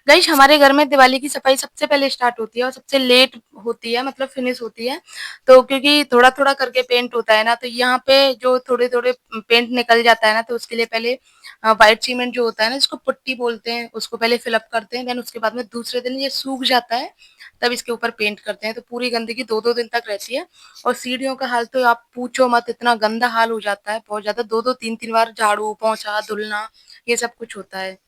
Guys हमारे घर में दिवाली की सफाई सबसे पहले स्टार्ट होती है और सबसे लेट होती है, मतलब फिनिश होती है। तो क्योंकि थोड़ा-थोड़ा करके पेंट होता है ना, तो यहाँ पे जो थोड़े-थोड़े पेंट निकल जाता है ना, तो उसके लिए पहले व्हाइट सीमेंट जो होता है ना, जिसको पुट्टी बोलते हैं, उसको पहले फिल अप करते हैं। देन उसके बाद में दूसरे दिन ये सूख जाता है, तब इसके ऊपर पेंट करते हैं। तो पूरी गंदगी 2-2 दिन तक रहती है और सीढ़ियों का हाल तो आप पूछो मत, इतना गंदा हाल हो जाता है, बहुत ज़्यादा 2-2 3-3 बार झाड़ू, पोंछा, धुलना, ये सब कुछ होता है।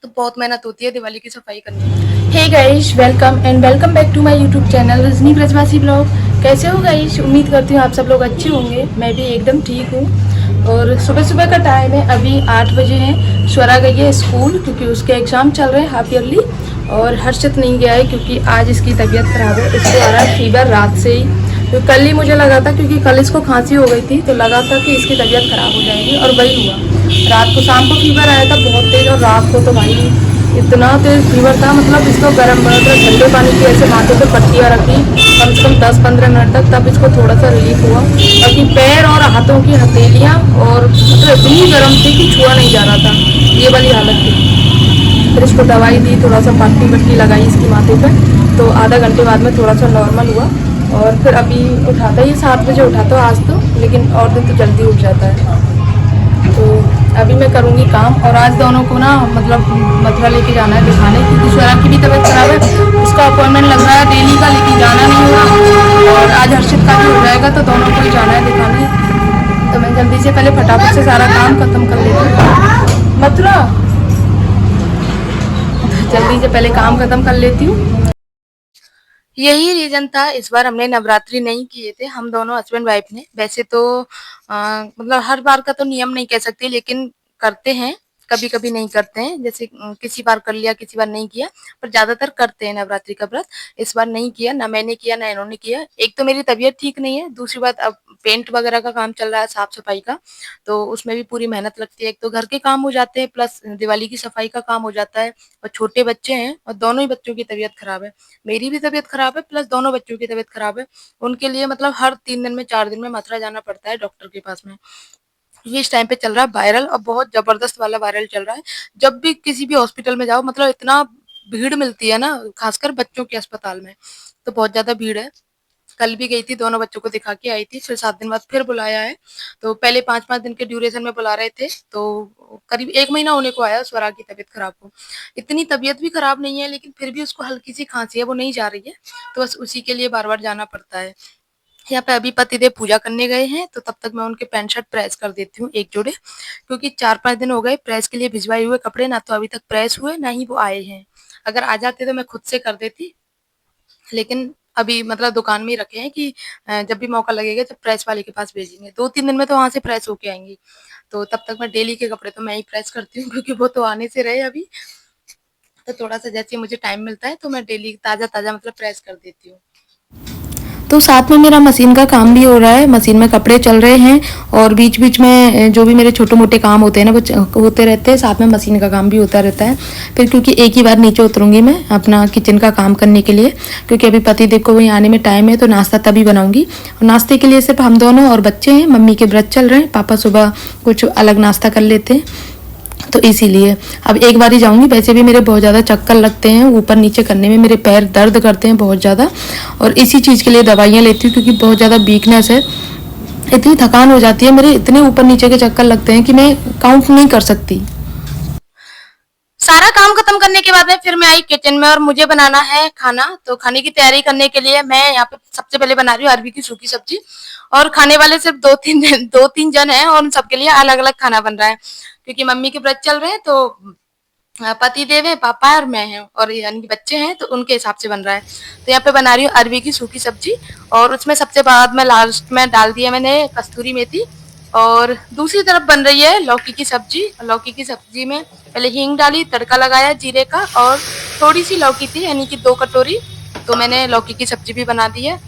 तो बहुत मेहनत होती है दिवाली की सफाई करने में। Hey guys, welcome and welcome back to my YouTube channel Rajni Brajwasi blog. कैसे हो गाइस? उम्मीद करती हूँ आप सब लोग अच्छे होंगे। मैं भी एकदम ठीक हूँ। और सुबह सुबह का टाइम है, अभी 8 बजे है। स्वरा गई है स्कूल क्योंकि उसके एग्ज़ाम चल रहे हैं हाफ ईयरली। और हर्षित नहीं गया है क्योंकि आज इसकी तबीयत ख़राब है। इसको आ रहा है फीवर रात से ही। तो कल ही मुझे लगा था, क्योंकि कल इसको खांसी हो गई थी, तो लगा था कि इसकी तबीयत ख़राब हो जाएगी और वही हुआ। रात को शाम को फीवर आया था बहुत तेज़, और रात को तो भाई इतना तेज फीवर था, मतलब इसको गर्म मतलब ठंडे पानी की ऐसे माथे पे पट्टियाँ रखी कम से कम 10-15 मिनट तक, तब इसको थोड़ा सा रिलीफ हुआ। बाकी पैर और हाथों की हथेलियाँ और मतलब इतनी गर्म थी कि छुआ नहीं जा रहा था, ये वाली हालत थी। फिर इसको दवाई दी, थोड़ा सा पट्टी वट्टी लगाई इसकी माथे पे, तो आधा घंटे बाद में थोड़ा सा नॉर्मल हुआ। और फिर अभी उठाता ही 7 बजे उठाता आज तो, लेकिन और दिन तो जल्दी उठ जाता है। तो अभी मैं करूँगी काम। और आज दोनों को ना मतलब मथुरा लेके जाना है दिखाने, क्योंकि स्वरा की भी तबीयत खराब है। उसका अपॉइंटमेंट लग रहा है डेली का, लेकिन जाना नहीं हो रहा। और आज हर्षित का भी हो जाएगा, तो दोनों को ही जाना है दिखाने। तो मैं जल्दी से पहले फटाफट से सारा काम खत्म कर लेती हूँ। मथुरा, जल्दी से पहले काम खत्म कर लेती हूँ। यही रीज़न था इस बार हमने नवरात्रि नहीं किए थे, हम दोनों हस्बैंड वाइफ ने। वैसे तो मतलब हर बार का तो नियम नहीं कह सकते, लेकिन करते हैं, कभी-कभी नहीं करते हैं। जैसे किसी बार कर लिया, किसी बार नहीं किया, पर ज़्यादातर करते हैं नवरात्रि का व्रत। इस बार नहीं किया, ना मैंने किया, ना इन्होंने किया। एक तो मेरी तबीयत ठीक नहीं है, दूसरी बात अब पेंट वगैरह का काम चल रहा है, साफ-सफाई का, तो उसमें भी पूरी मेहनत लगती है। एक तो घर के काम हो जाते हैं, प्लस दिवाली की सफाई का काम हो जाता है, और छोटे बच्चे हैं और दोनों ही बच्चों की तबीयत खराब है। मेरी भी तबीयत खराब है, प्लस दोनों बच्चों की तबीयत खराब है। उनके लिए मतलब हर 3 दिन में 4 दिन में मथुरा जाना पड़ता है डॉक्टर के पास में। ये इस टाइम पे चल रहा है वायरल, और बहुत ज़बरदस्त वाला वायरल चल रहा है। जब भी किसी भी हॉस्पिटल में जाओ, मतलब इतना भीड़ मिलती है ना, खासकर बच्चों के अस्पताल में, तो बहुत ज़्यादा भीड़ है। कल भी गई थी, दोनों बच्चों को दिखा के आई थी, फिर 7 दिन बाद फिर बुलाया है। तो पहले 5-5 दिन के ड्यूरेशन में बुला रहे थे, तो करीब 1 महीना होने को आया स्वरा की तबीयत खराब को। इतनी तबीयत भी खराब नहीं है, लेकिन फिर भी उसको हल्की-सी खाँसी है, वो नहीं जा रही है, तो बस उसी के लिए बार-बार जाना पड़ता है। यहाँ पे अभी पतिदेव पूजा करने गए हैं, तो तब तक मैं उनके पैंट शर्ट प्रेस कर देती हूँ 1 जोड़े, क्योंकि 4-5 दिन हो गए प्रेस के लिए भिजवाए हुए कपड़े, ना तो अभी तक प्रेस हुए, ना ही वो आए हैं। अगर आ जाते तो मैं खुद से कर देती, लेकिन अभी मतलब दुकान में ही रखे हैं कि जब भी मौका लगेगा जब प्रेस वाले के पास भेजेंगे। 2-3 दिन में तो वहाँ से प्रेस होके आएँगी। तो तब तक मैं डेली के कपड़े तो मैं ही प्रेस करती हूँ, क्योंकि वो तो आने से रहे अभी। तो थोड़ा-सा जैसे मुझे टाइम मिलता है तो मैं डेली ताज़ा-ताज़ा मतलब प्रेस कर देती हूँ। तो साथ में मेरा मशीन का काम भी हो रहा है, मशीन में कपड़े चल रहे हैं। और बीच बीच में जो भी मेरे छोटे मोटे काम होते हैं ना, वो होते रहते हैं, साथ में मशीन का काम भी होता रहता है। फिर क्योंकि एक ही बार नीचे उतरूंगी मैं अपना किचन का काम करने के लिए, क्योंकि अभी पति देव को वहीं आने में टाइम है, तो नाश्ता तभी बनाऊंगी। और नाश्ते के लिए सिर्फ हम दोनों और बच्चे हैं, मम्मी के व्रत चल रहे हैं, पापा सुबह कुछ अलग नाश्ता कर लेते हैं, तो इसीलिए अब एक बार ही जाऊंगी। वैसे भी मेरे बहुत ज़्यादा चक्कर लगते हैं, ऊपर नीचे करने में मेरे पैर दर्द करते हैं बहुत ज़्यादा, और इसी चीज़ के लिए दवाइयाँ लेती हूँ, क्योंकि बहुत ज़्यादा वीकनेस है। इतनी थकान हो जाती है, मेरे इतने ऊपर नीचे के चक्कर लगते हैं कि मैं काउंट नहीं कर सकती। सारा काम खत्म करने के बाद में फिर मैं आई किचन में, और मुझे बनाना है खाना। तो खाने की तैयारी करने के लिए मैं यहाँ पे सबसे पहले बना रही हूँ अरबी की सूखी सब्जी। और खाने वाले सिर्फ 2-3 जन हैं, और उन सबके लिए अलग-अलग खाना बन रहा है, क्योंकि मम्मी के व्रत चल रहे हैं, तो पति देव है, पापा है और मैं हैं, और यानी कि बच्चे हैं, तो उनके हिसाब से बन रहा है। तो यहाँ पे बना रही हूँ अरबी की सूखी सब्जी, और उसमें सबसे बाद में लास्ट में डाल दिया मैंने कस्तूरी मेथी। और दूसरी तरफ बन रही है लौकी की सब्जी। लौकी की सब्जी में पहले हींग डाली, तड़का लगाया जीरे का, और थोड़ी सी लौकी थी यानी कि 2 कटोरी, तो मैंने लौकी की सब्जी भी बना दी है।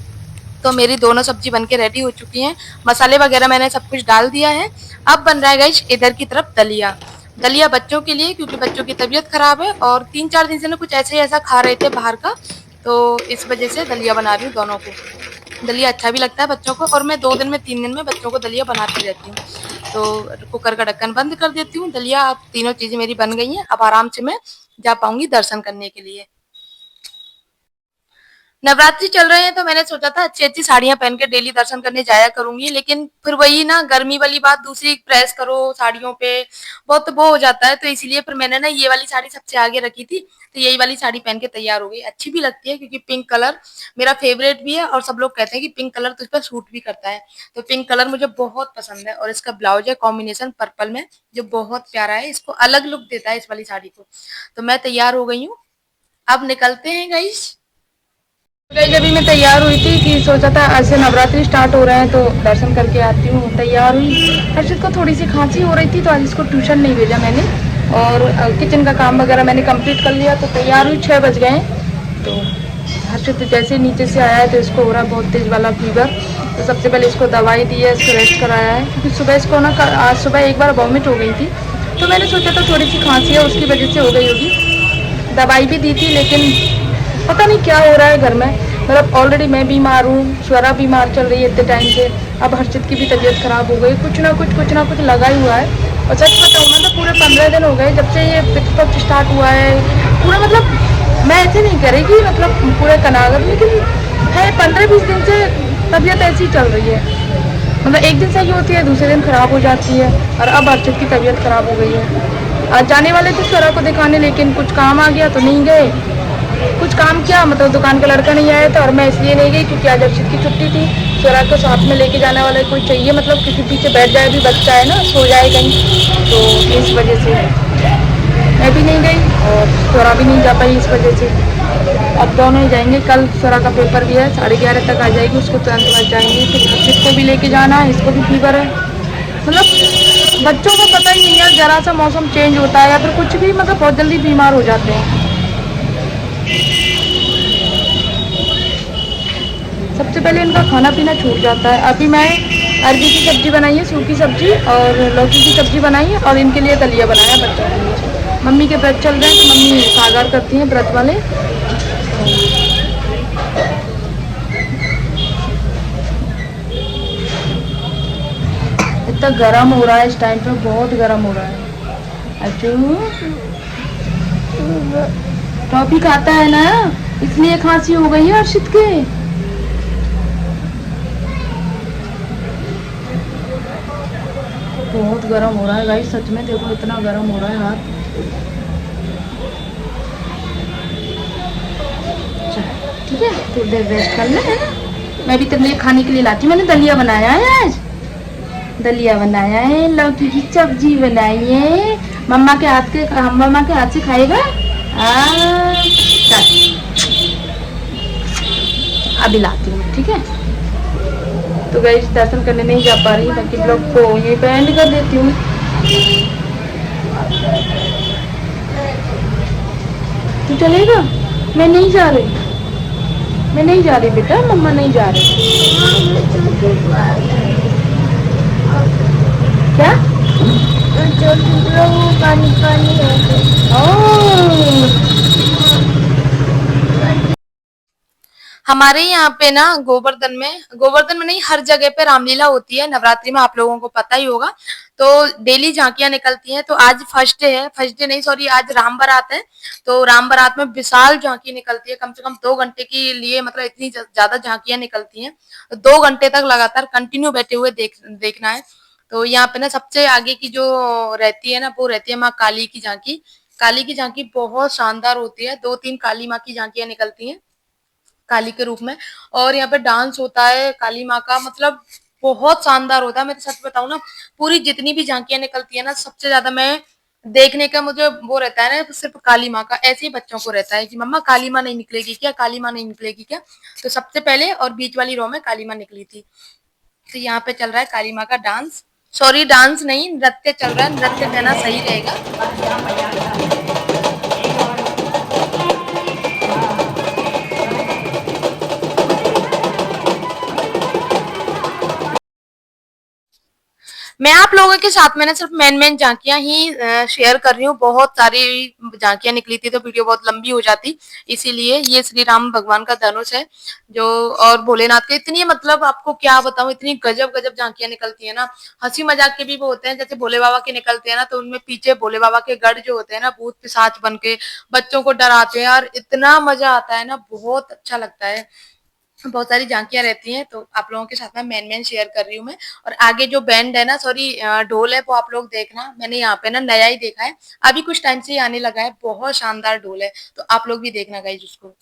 तो मेरी दोनों सब्जी बनके रेडी हो चुकी हैं। मसाले वगैरह मैंने सब कुछ डाल दिया है। अब बन रहा है गाइस इधर की तरफ दलिया। दलिया बच्चों के लिए, क्योंकि बच्चों की तबीयत खराब है, और 3-4 दिन से ना कुछ ऐसे ही ऐसा खा रहे थे बाहर का, तो इस वजह से दलिया बना रही हूँ दोनों को। दलिया अच्छा भी लगता है बच्चों को, और मैं 2 दिन में 3 दिन में बच्चों को दलिया बनाती रहती हूँ। तो कुकर का ढक्कन बंद कर देती हूँ। दलिया अब तीनों चीजें मेरी बन गई हैं। अब आराम से मैं जा पाऊंगी दर्शन करने के लिए। नवरात्रि चल रहे हैं तो मैंने सोचा था अच्छी अच्छी साड़ियां पहन के डेली दर्शन करने जाया करूंगी, लेकिन फिर वही ना गर्मी वाली बात, दूसरी प्रेस करो साड़ियों पे, बहुत वो हो जाता है। तो इसीलिए फिर मैंने ना ये वाली साड़ी सबसे आगे रखी थी, तो यही वाली साड़ी पहन के तैयार हो गई। अच्छी भी लगती है क्योंकि पिंक कलर मेरा फेवरेट भी है और सब लोग कहते हैं कि पिंक कलर तुझ पर सूट भी करता है। तो पिंक कलर मुझे बहुत पसंद है और इसका ब्लाउज है कॉम्बिनेशन पर्पल में, जो बहुत प्यारा है, इसको अलग लुक देता है इस वाली साड़ी को। तो मैं तैयार हो गई हूँ, अब निकलते हैं गाइस। गई जब मैं तैयार हुई थी कि सोचा था आज से नवरात्रि स्टार्ट हो रहे हैं तो दर्शन करके आती हूँ। तैयार हुई, हर्षित को थोड़ी सी खांसी हो रही थी तो आज इसको ट्यूशन नहीं भेजा मैंने, और किचन का काम वगैरह मैंने कंप्लीट कर लिया। तो तैयार हुई, 6 बज गए। तो हर्षित जैसे नीचे से आया है तो इसको हो रहा है बहुत तेज़ वाला फीवर। तो सबसे पहले इसको दवाई दी है, इसको रेस्ट कराया है क्योंकि सुबह इसको ना आज सुबह एक बार वॉमिट हो गई थी। तो मैंने सोचा था थोड़ी सी खांसी है उसकी वजह से हो गई होगी। दवाई भी दी थी लेकिन पता नहीं क्या हो रहा है घर में। मतलब ऑलरेडी मैं बीमार हूँ, स्वरा बीमार चल रही है इतने टाइम से, अब हर्षित की भी तबीयत खराब हो गई। कुछ ना कुछ लगा ही हुआ है। और सच बताऊँ ना तो पूरे 15 दिन हो गए जब से ये पितृपक्ष स्टार्ट हुआ है। पूरा मतलब मैं ऐसे नहीं करेगी मतलब पूरे कनागत, लेकिन है 15-20 दिन से तबीयत ऐसी चल रही है। मतलब एक दिन सही होती है, दूसरे दिन खराब हो जाती है, और अब हर्षित की तबीयत खराब हो गई है। आज जाने वाले थे स्वरा को दिखाने, लेकिन कुछ काम आ गया तो नहीं गए। कुछ काम किया, मतलब दुकान का लड़का नहीं आया था, और मैं इसलिए नहीं गई क्योंकि आज अर्षित की छुट्टी थी। स्वरा को साथ में लेके जाने वाला कोई चाहिए, मतलब किसी पीछे बैठ जाए, भी बच्चा है ना, सो जाए कहीं, तो इस वजह से मैं भी नहीं गई और स्वरा भी नहीं जा पाई इस वजह से। अब दोनों ही जाएंगे, कल स्वरा का पेपर भी है, 11:30 तक आ जाएगी, उसको तुरंत बाद जाएंगे। फिर अर्षित को भी लेके जाना है, इसको भी फीवर है। मतलब बच्चों को पता ही नहीं है, जरा सा मौसम चेंज होता है या फिर कुछ भी, मतलब बहुत जल्दी बीमार हो जाते हैं। सबसे पहले इनका खाना पीना छूट जाता है। अभी मैं अरबी की सब्जी बनाई है, सूखी सब्जी, और लौकी की सब्जी बनाई है, और इनके लिए दलिया बनाया बच्चों के लिए। मम्मी के व्रत चल रहे हैं तो मम्मी सागर करती हैं व्रत वाले। इतना गर्म हो रहा है इस टाइम पे, बहुत गर्म हो रहा है। अच्छू टॉफी खाता है ना, इसलिए खांसी हो गई है अर्षित के। बहुत गर्म हो रहा है गाइस, सच में देखो इतना गर्म हो रहा है हाथ। ठीक है, थोड़ी देर रेस्ट कर ले, है ना। मैं भी तेरे लिए खाने के लिए लाती हूँ, मैंने दलिया बनाया है आज, दलिया बनाया है, लौकी की सब्जी बनाई है। मम्मा के हाथ से खाएगा। चल अभी लाती हूँ, ठीक है। तो गाइस दर्शन करने नहीं जा पा रही, बाकी ब्लॉग को ये पे एंड कर देती हूँ। तू चलेगा? मैं नहीं जा रही, मैं नहीं जा रही बेटा, मम्मा नहीं जा रही। क्या? पानी पानी हमारे यहाँ पे ना गोवर्धन में नहीं, हर जगह पे रामलीला होती है नवरात्रि में, आप लोगों को पता ही होगा। तो डेली झांकियां निकलती हैं। तो आज फर्स्ट डे है, फर्स्ट डे नहीं सॉरी, आज राम बारात है। तो राम बारात में विशाल झांकी निकलती है, कम से कम 2 घंटे के लिए, मतलब इतनी ज्यादा झांकियां निकलती हैं। तो 2 घंटे तक लगातार कंटिन्यू बैठे हुए देखना है। तो यहाँ पे ना सबसे आगे की जो रहती है ना, वो रहती है माँ काली की झांकी। काली की झांकी बहुत शानदार होती है, 2-3 काली माँ की झांकियां निकलती हैं काली के रूप में। और यहाँ पे डांस होता है काली माँ का, मतलब बहुत शानदार होता है। मैं तो सच बताऊं ना, पूरी जितनी भी झांकियां निकलती है ना, सबसे ज्यादा मैं देखने का मुझे वो रहता है ना, तो सिर्फ काली माँ का। ऐसे ही बच्चों को रहता है कि मम्मा काली माँ नहीं निकलेगी क्या, काली माँ नहीं निकलेगी क्या। तो सबसे पहले और बीच वाली रो में काली माँ निकली थी। तो यहाँ पे चल रहा है काली माँ का डांस, सॉरी डांस नहीं, नृत्य चल रहा है, नृत्य कहना सही रहेगा। मैं आप लोगों के साथ में ना सिर्फ मेन झांकियां ही शेयर कर रही हूँ। बहुत सारी झांकियां निकली थी तो वीडियो बहुत लंबी हो जाती, इसीलिए ये श्री राम भगवान का धनुष है जो, और भोलेनाथ के इतनी, मतलब आपको क्या बताऊं, इतनी गजब गजब झांकियां निकलती है ना। हंसी मजाक के भी वो होते हैं, जैसे भोले बाबा के निकलते हैं ना, तो उनमें पीछे भोले बाबा के गढ़ जो होते हैं ना, भूत पिशाच बन के बच्चों को डराते हैं, और इतना मजा आता है ना, बहुत अच्छा लगता है। बहुत सारी झांकियां रहती हैं, तो आप लोगों के साथ में मेन शेयर कर रही हूँ मैं। और आगे जो बैंड है ना, सॉरी ढोल है, वो आप लोग देखना, मैंने यहाँ पे ना नया ही देखा है, अभी कुछ टाइम से ही आने लगा है, बहुत शानदार ढोल है, तो आप लोग भी देखना गाइस उसको।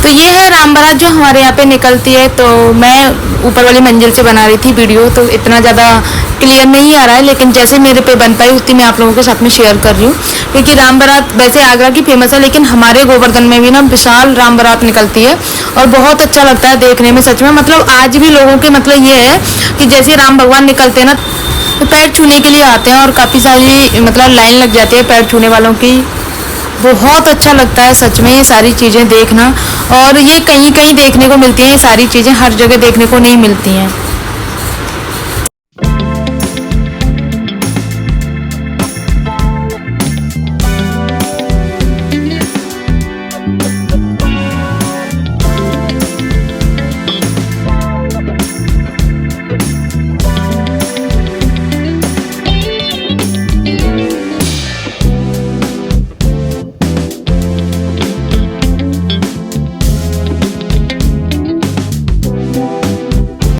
तो ये है राम बारात जो हमारे यहाँ पे निकलती है। तो मैं ऊपर वाली मंजिल से बना रही थी वीडियो, तो इतना ज़्यादा क्लियर नहीं आ रहा है, लेकिन जैसे मेरे पे बन पाई उतनी मैं आप लोगों के साथ में शेयर कर रही हूँ। क्योंकि राम बारात वैसे आगरा की फेमस है, लेकिन हमारे गोवर्धन में भी ना विशाल राम बारात निकलती है, और बहुत अच्छा लगता है देखने में सच में। मतलब आज भी लोगों के मतलब ये है कि जैसे राम भगवान निकलते हैं ना, तो पैर छूने के लिए आते हैं, और काफ़ी सारी मतलब लाइन लग जाती है पैर छूने वालों की। बहुत अच्छा लगता है सच में ये सारी चीज़ें देखना, और ये कहीं कहीं देखने को मिलती हैं, ये सारी चीज़ें हर जगह देखने को नहीं मिलती हैं।